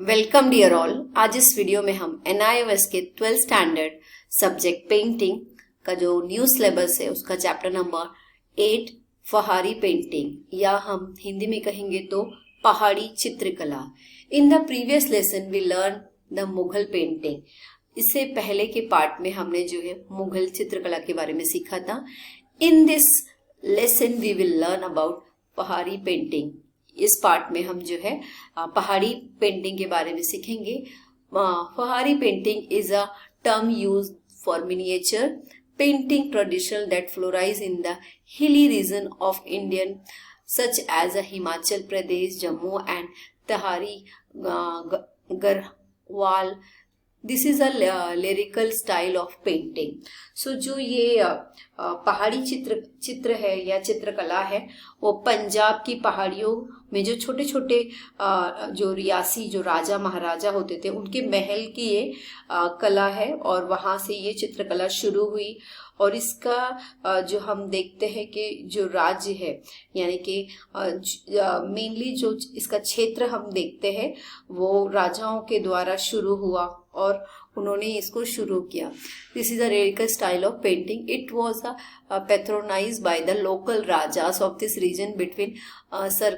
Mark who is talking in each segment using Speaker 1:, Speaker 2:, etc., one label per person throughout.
Speaker 1: Welcome dear all. आज इस video में हम NIOS के 12th स्टैंडर्ड सब्जेक्ट पेंटिंग का जो न्यू सिलेबस है उसका चैप्टर नंबर 8 पहाड़ी पेंटिंग या हम हिंदी में कहेंगे तो पहाड़ी चित्रकला। In the previous lesson we learn the Mughal painting. इससे पहले के पार्ट में हमने जो है मुगल चित्रकला के बारे में सीखा था। In this lesson we will learn about Pahari painting. इस पार्ट में हम जो है पहाड़ी पेंटिंग के बारे में सीखेंगे। Pahari painting is a term use for miniature painting traditional that flourish in the hilly region of Indian such as a Himachal Pradesh, Jammu and Tehri Garhwal. This is a lyrical style of painting. So जो ये पहाड़ी चित्र है या चित्रकला है वो पंजाब की पहाड़ियों में जो छोटे छोटे जो रियासी जो राजा महाराजा होते थे उनके महल की ये कला है और वहाँ से ये चित्रकला शुरू हुई। और इसका जो हम देखते हैं कि जो राज्य है यानी कि मेनली जो इसका क्षेत्र हम देखते हैं वो राजाओं के द्वारा शुरू हुआ और उन्होंने इसको शुरू किया। This is a radical style of painting. It was patronised by the local rajas of this region between sir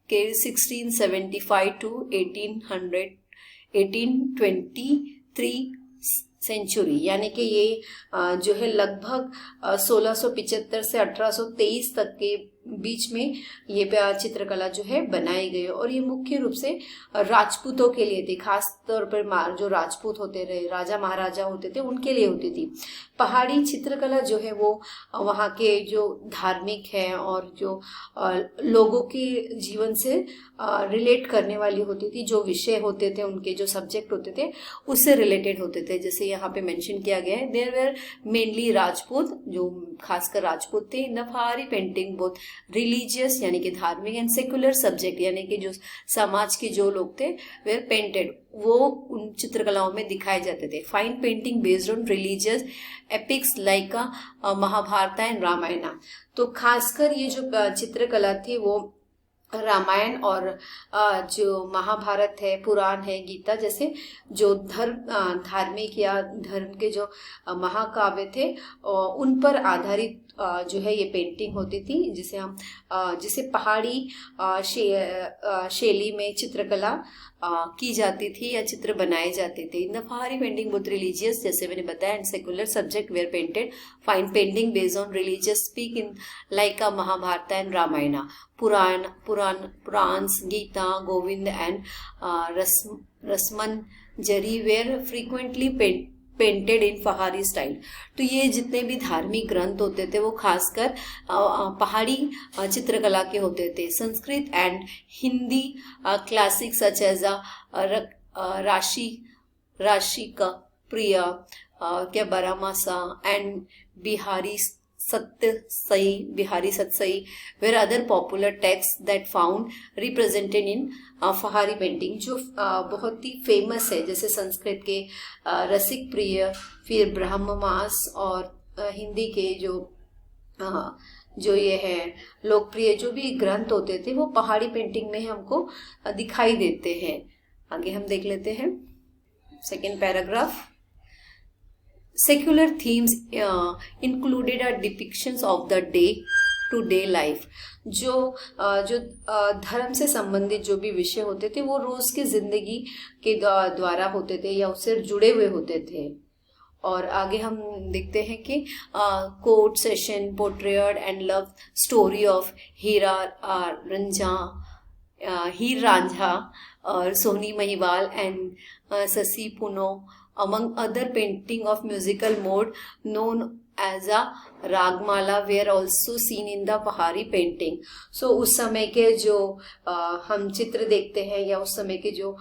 Speaker 1: के 1675 टू 1823 सेंचुरी। यानी कि ये जो है लगभग 1675 से 1823 तक के बीच में ये चित्रकला जो है बनाई गई और ये मुख्य रूप से राजपूतों के लिए थी। खास तौर पर जो राजपूत होते रहे राजा महाराजा होते थे उनके लिए होती थी। पहाड़ी चित्रकला जो है वो वहाँ के जो धार्मिक है और जो लोगों के जीवन से रिलेट करने वाली होती थी। जो विषय होते थे उनके जो सब्जेक्ट होते थे उससे रिलेटेड होते थे। जैसे यहाँ पे मेंशन किया गया है देयर वेर मेनली राजपूत, जो खासकर राजपूत थे। In the Pahari painting both religious यानी कि धार्मिक एंड सेकुलर सब्जेक्ट यानी कि जो समाज के जो लोग थे वेर पेंटेड वो उन चित्रकलाओं में दिखाए जाते थे। Fine painting based on religious epics like Mahabharata and Ramayana. तो खासकर ये जो चित्रकला थी वो रामायण और जो महाभारत है, पुराण है, गीता जैसे जो धार्मिक या धर्म के जो महाकाव्य थे उन पर आधारित जो है ये पेंटिंग होती थी जिसे पहाड़ी शैली में चित्रकला की जाती थी या चित्र बनाए जाते थे। In the Pahari painting both religious जैसे मैंने बताया and secular subject were painted. Fine painting based on religious speak in like a Mahabharata and Ramayana, Purana, Gita, Govind and Rasamanjari were frequently painted in Pahari style. तो ये जितने भी धार्मिक ग्रंथ होते थे वो खासकर पहाड़ी चित्रकला के होते थे। Sanskrit and Hindi classic such as Rasikapriya क्या Baramasa and Bihari Satsai were other popular text that found represented in Pahari painting जो बहुत ही फेमस है। जैसे संस्कृत के रसिक प्रिय, फिर ब्रह्ममास और हिंदी के जो ये है लोकप्रिय जो भी ग्रंथ होते थे वो पहाड़ी पेंटिंग में हमको दिखाई देते हैं। आगे हम देख लेते हैं second paragraph. Secular themes included are depictions of the day-to-day life। जो धर्म से संबंधित जो भी विषय होते थे वो रोज की जिंदगी के द्वारा होते थे या उससे जुड़े हुए होते थे। और आगे हम देखते हैं कि court session, portrait and love story of Heer Ranjha और Sohni Mahiwal and Sassi Punnu among other painting of musical mode known as a Ragamala were also seen in the Pahari painting. So उस समय के जो हम चित्र देखते हैं या उस समय के जो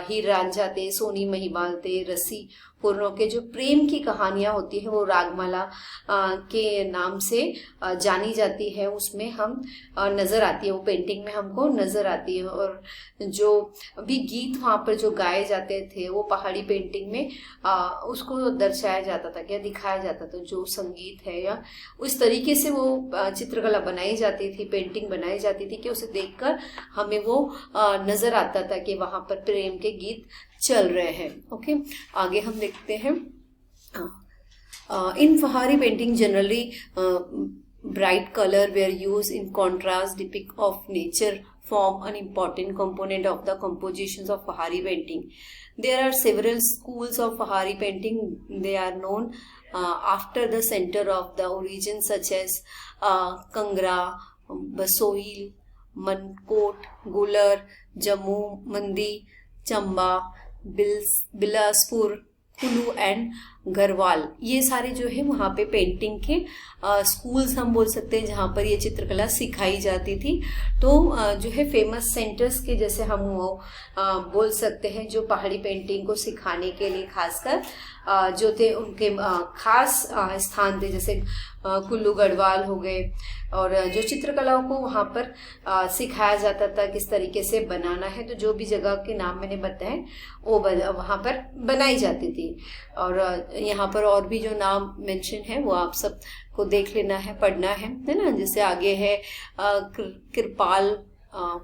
Speaker 1: हीर रांझा थे, सोनी महिवाल थे, रसी पूर्णों के जो प्रेम की कहानियां होती है वो रागमाला के नाम से जानी जाती है। उसमें हम नजर आती है, वो पेंटिंग में हमको नजर आती है। और जो भी गीत वहाँ पर जो गाए जाते थे वो पहाड़ी पेंटिंग में उसको दर्शाया जाता था क्या दिखाया जाता था। जो संगीत है या जाएगा। उस तरीके से वो चित्रकला बनाई जाती थी, पेंटिंग बनाई जाती थी कि उसे देखकर हमें वो नजर आता था कि वहां पर प्रेम के गीत चल रहे हैं। ओके, आगे हम देखते हैं। In Pahari painting, generally bright color were used in contrast, depict of nature form an important component of the compositions of Pahari painting. There are several schools of Pahari painting. They are known after the center of the origin, such as Kangra, Basoil, Mankot, Gular, Jammu, Mandi, Chamba, Bilaspur, Kullu and Garhwal. ये सारे जो है वहाँ पे painting के schools हम बोल सकते हैं जहाँ पर ये चित्रकला सिखाई जाती थी। तो जो है फेमस सेंटर्स के जैसे हम वो बोल सकते हैं जो पहाड़ी पेंटिंग को सिखाने के लिए खासकर जो थे उनके खास स्थान थे, जैसे कुल्लू गढ़वाल हो गए, और जो चित्रकलाओं को वहाँ पर सिखाया जाता था किस तरीके से बनाना है। तो जो भी जगह के नाम मैंने बताए वो वहाँ पर बनाई जाती थी। और यहाँ पर और भी जो नाम मेंशन है वो आप सब को देख लेना है, पढ़ना है ना। जैसे आगे है Kripal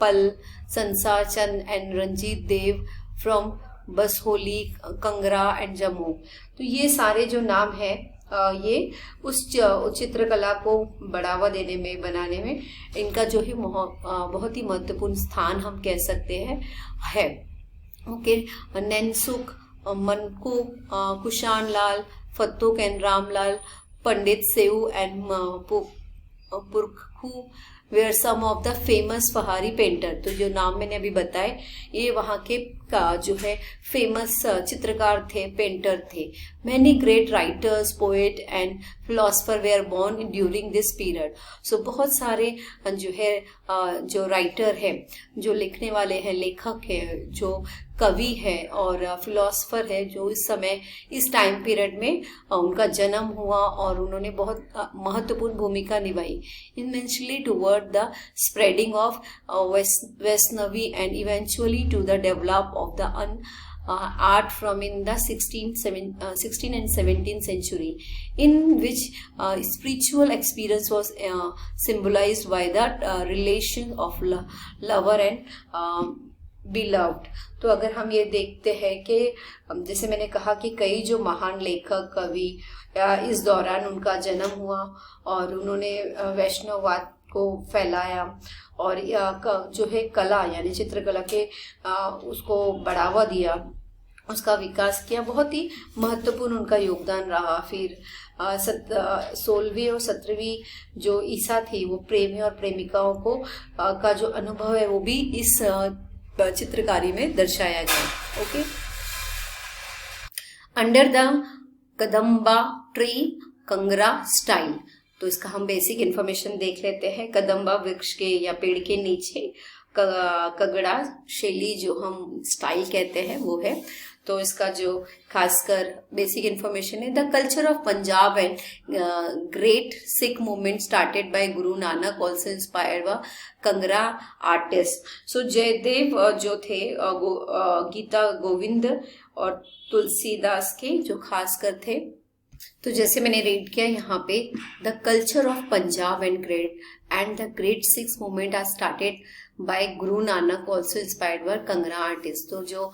Speaker 1: Pal, Sansar Chand and Ranjit Dev from Basohli, Kangra and Jammu. तो ये सारे जो नाम है ये उस चित्रकला को बढ़ावा देने में, बनाने में इनका जो है बहुत ही महत्वपूर्ण स्थान हम कह सकते हैं है। Okay, Nainsukh, Manaku, Kushan Lal, Fattu and Ramlal, Pandit Seu and Purkhu were some of the famous Pahari painter. तो जो नाम मैंने अभी बताए ये वहाँ के जो है फेमस चित्रकार थे, पेंटर थे। Many great writers, poet and philosopher were born during this period. So बहुत सारे जो है जो राइटर है, जो लिखने वाले हैं, लेखक है, जो कवि है और फिलोसफर है, जो इस समय इस टाइम पीरियड में उनका जन्म हुआ और उन्होंने बहुत महत्वपूर्ण भूमिका निभाई immensely toward the spreading of Vaishnavi and eventually to the develop of the art from in the 16th and 17th century, in which spiritual experience was symbolized by the relation of lover and beloved। तो अगर हम ये देखते हैं कि जैसे मैंने कहा कि कई जो महान लेखक, कवि इस दौरान उनका जन्म हुआ और उन्होंने वैष्णववाद को फैलाया और जो है कला यानी चित्रकला के उसको बढ़ावा दिया, उसका विकास किया। बहुत ही महत्वपूर्ण उनका योगदान रहा। फिर 16वीं और 17वीं जो ईसा थी वो प्रेमी और प्रेमिकाओं को का जो अनुभव है वो भी इस चित्रकारी में दर्शाया गया। Okay, under the Kadamba tree Kangra style. तो इसका हम बेसिक इन्फॉर्मेशन देख लेते हैं। कदम्बा वृक्ष के या पेड़ के नीचे कगड़ा शैली जो हम स्टाइल कहते हैं वो है। तो इसका जो खासकर बेसिक इन्फॉर्मेशन है, the culture of Punjab and great Sikh movement started by Guru Nanak also inspired व कंगरा आर्टिस्ट। सो जयदेव जो थे गीता गोविंद और तुलसीदास के जो खासकर थे। तो जैसे मैंने रीड किया यहाँ पे, the culture of Punjab and the great Sikh movement are started by Guru Nanak also inspired by Kangra artist. तो जो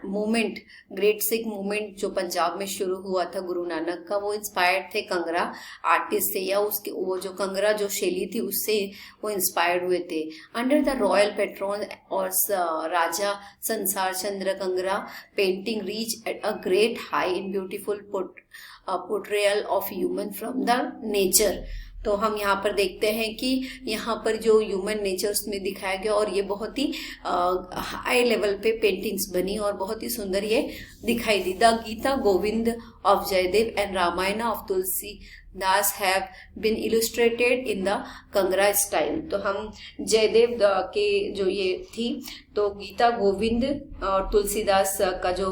Speaker 1: मूवमेंट, ग्रेट सिख मूवमेंट जो पंजाब में शुरू हुआ था गुरु नानक का, वो इंस्पायर्ड थे कंगरा आर्टिस्ट से, या उसके वो जो कंगरा जो शैली थी उससे वो इंस्पायर्ड हुए थे। अंडर द रॉयल पैट्रन और Raja Sansar Chandra, Kangra painting reach at a great high in beautiful portrayal of human from the nature. तो हम यहाँ पर देखते हैं कि यहाँ पर जो ह्यूमन नेचर उसमें दिखाया गया और ये बहुत ही हाई लेवल पे पेंटिंग्स बनी और बहुत ही सुंदर ये दिखाई दी। The Gita Govind of Jayadev and Ramayan of Tulsi Das have been illustrated in the Kangra style. तो हम जयदेव के जो ये थी, तो गीता गोविंद और तुलसीदास का जो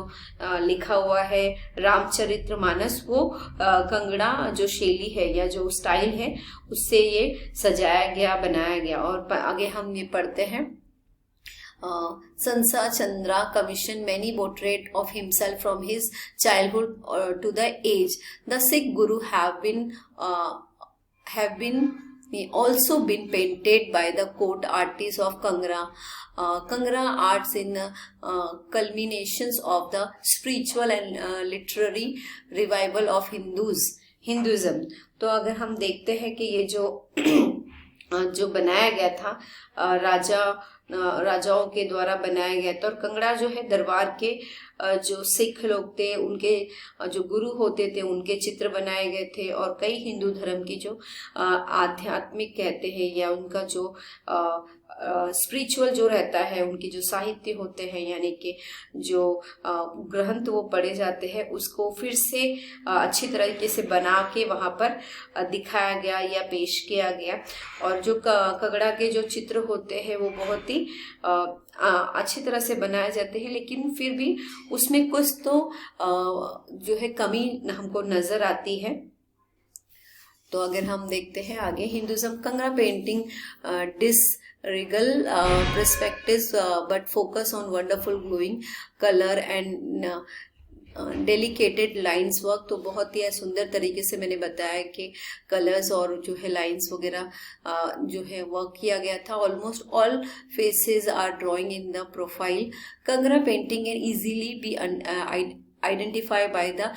Speaker 1: लिखा हुआ है रामचरित्र मानस, वो कंगड़ा जो शैली है या जो स्टाइल है उससे ये सजाया गया, बनाया गया। और आगे हम ये पढ़ते हैं, Sansa Chandra commissioned many portraits of himself from his childhood to the age. The Sikh Guru have also been painted by the court artists of Kangra. Kangra arts in culminations of the spiritual and literary revival of Hinduism. तो अगर हम देखते हैं कि ये जो बनाया गया था राजाओं के द्वारा बनाया गया था, और कंगड़ा जो है दरबार के जो सिख लोग थे उनके जो गुरु होते थे उनके चित्र बनाए गए थे, और कई हिंदू धर्म की जो आध्यात्मिक कहते हैं या उनका जो स्पिरिचुअल जो रहता है, उनके जो साहित्य होते हैं यानी कि जो ग्रंथ वो पढ़े जाते हैं उसको फिर से अच्छी तरीके से बना के वहाँ पर दिखाया गया या पेश किया गया। और जो कंगड़ा के जो चित्र होते हैं वो बहुत ही अच्छी तरह से बनाए जाते हैं, लेकिन फिर भी उसमें कुछ तो जो है कमी हमको नजर आती है। तो अगर हम देखते हैं आगे, Hinduism Kangra painting disregard perspectives but focus on wonderful glowing color and delicated lines work. तो बहुत ही सुंदर तरीके से मैंने बताया कि कलर्स और जो है लाइंस वगैरह जो है वर्क किया गया था। Almost all faces are drawing in the profile. Kangra painting can easily be identify by the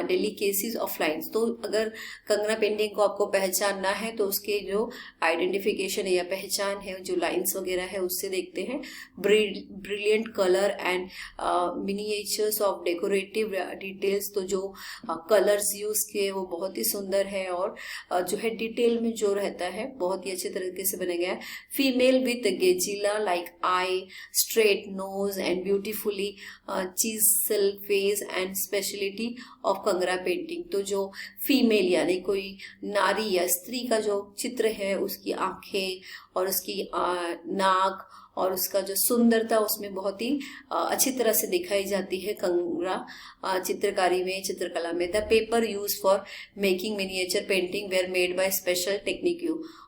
Speaker 1: delicacies of lines. तो अगर कंगड़ा पेंटिंग को आपको पहचानना है तो उसके जो आइडेंटिफिकेशन है या पहचान है जो लाइन्स वगैरह है उससे देखते हैं। Brilliant colour and miniatures of decorative details. तो जो कलर्स यूज किए वो बहुत ही सुंदर है, और जो है डिटेल में जो रहता है बहुत ही अच्छे तरीके से बना गया है। Female with gazelle like eye, straight nose and beautifully chiselled face and speciality of Kangra painting. तो जो फीमेल यानी कोई नारी या स्त्री का जो चित्र है, उसकी आंखें और उसकी नाक और उसका जो सुंदरता उसमें बहुत ही अच्छी तरह से दिखाई जाती है कंगड़ा चित्रकारी में, चित्रकला में। The paper use for making miniature painting were made by special technique.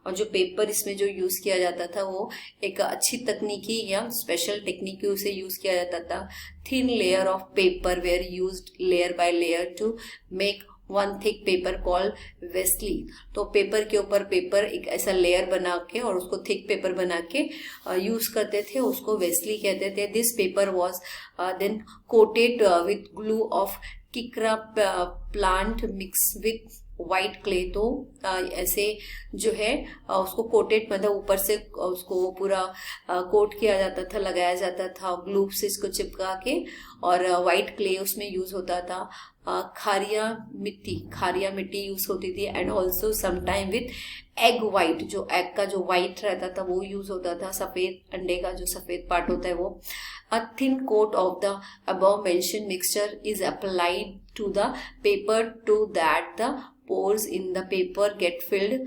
Speaker 1: और जो पेपर इसमें जो यूज किया जाता था वो एक अच्छी तकनीकी या स्पेशल टेक्निक से यूज किया जाता था। Thin layer of paper were used layer by layer to make one thick paper called wasli. तो पेपर के ऊपर पेपर एक ऐसा लेयर बना के और उसको थिक पेपर बना के यूज करते थे, उसको वेस्ली कहते थे। This paper was then coated with glue of किकरा plant mix with white clay. तो ऐसे जो है उसको कोटेड मतलब ऊपर से उसको पूरा कोट किया जाता था, लगाया जाता था ग्लू से इसको चिपका के, और व्हाइट क्ले उसमें यूज होता था। खारिया मिट्टी यूज होती थी, and also sometime with egg white. जो एग का जो वाइट रहता था वो यूज होता था, सफेद अंडे का जो सफेद पार्ट होता है वो। A thin coat of the above mentioned mixture is applied to the paper to that the pores in the paper get filled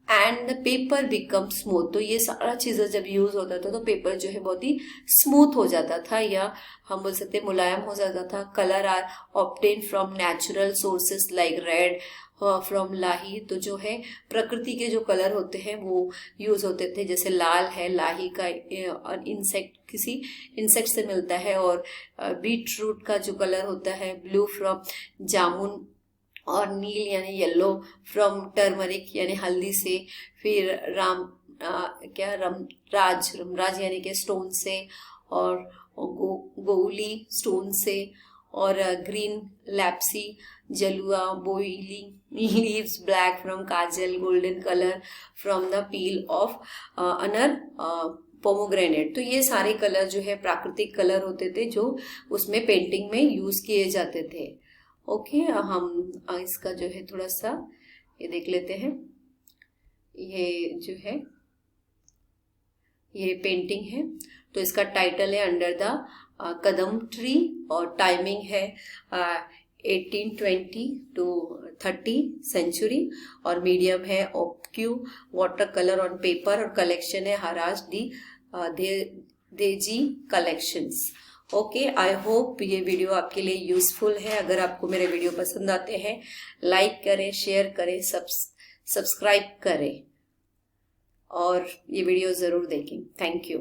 Speaker 1: and the paper becomes smooth। तो ये सारा चीज़ें जब यूज होता था तो पेपर जो है बहुत ही स्मूथ हो जाता था, या हम बोल सकते मुलायम हो जाता था। Colour are obtain from natural sources like red from lahi. तो जो है प्रकृति के जो कलर होते हैं वो यूज होते थे, जैसे लाल है लाही का किसी इंसेक्ट से मिलता है, और बीट रूट का जो कलर होता है ब्लू फ्रॉम जामुन, और नील यानी येलो फ्रॉम टर्मरिक यानी हल्दी से, फिर रमराज यानी के स्टोन से, और गोली स्टोन से, और ग्रीन लैप्सी जलुआ boiling leaves black from kajal, golden colour from the peel of anar pomegranate. तो ये सारे कलर जो है प्राकृतिक कलर होते थे जो उसमें पेंटिंग में यूज किए जाते थे। ओके, हम इसका जो है थोड़ा सा ये देख लेते हैं। ये जो है ये पेंटिंग है, तो इसका टाइटल है अंडर द कदम ट्री, और टाइमिंग है 1820 to 30 सेंचुरी, और मीडियम है OQ water colour on paper, और कलेक्शन है हराज दी देजी कलेक्शंस। ओके, आई होप ये वीडियो आपके लिए यूजफुल है। अगर आपको मेरे वीडियो पसंद आते हैं लाइक करें, शेयर करें, सब्सक्राइब करें, और ये वीडियो ज़रूर देखें। Thank you.